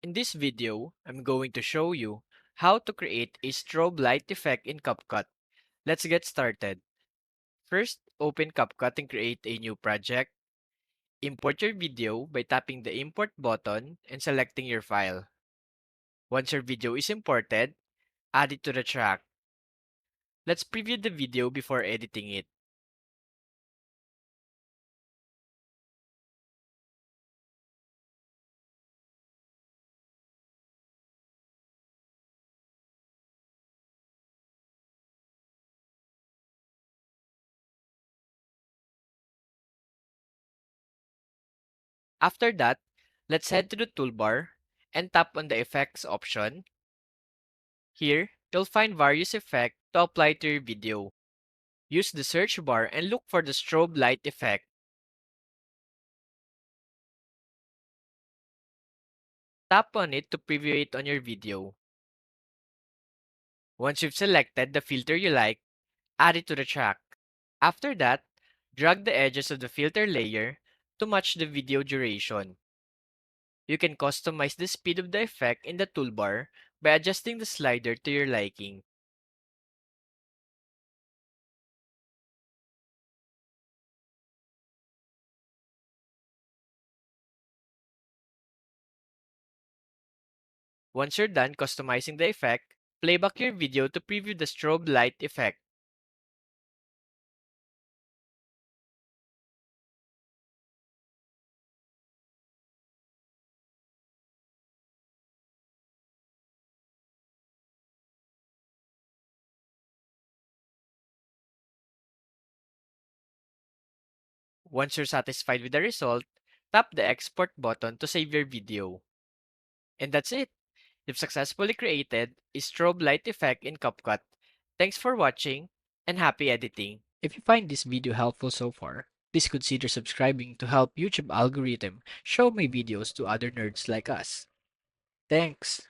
In this video, I'm going to show you how to create a strobe light effect in CapCut. Let's get started. First, open CapCut and create a new project. Import your video by tapping the import button and selecting your file. Once your video is imported, add it to the track. Let's preview the video before editing it. After that, let's head to the toolbar and tap on the effects option. Here, you'll find various effects to apply to your video. Use the search bar and look for the strobe light effect. Tap on it to preview it on your video. Once you've selected the filter you like, add it to the track. After that, drag the edges of the filter layer to match the video duration. You can customize the speed of the effect in the toolbar by adjusting the slider to your liking. Once you're done customizing the effect, play back your video to preview the strobe light effect. Once you're satisfied with the result, tap the export button to save your video. And that's it. You've successfully created a strobe light effect in CapCut. Thanks for watching and happy editing. If you find this video helpful so far, please consider subscribing to help YouTube algorithm show my videos to other nerds like us. Thanks!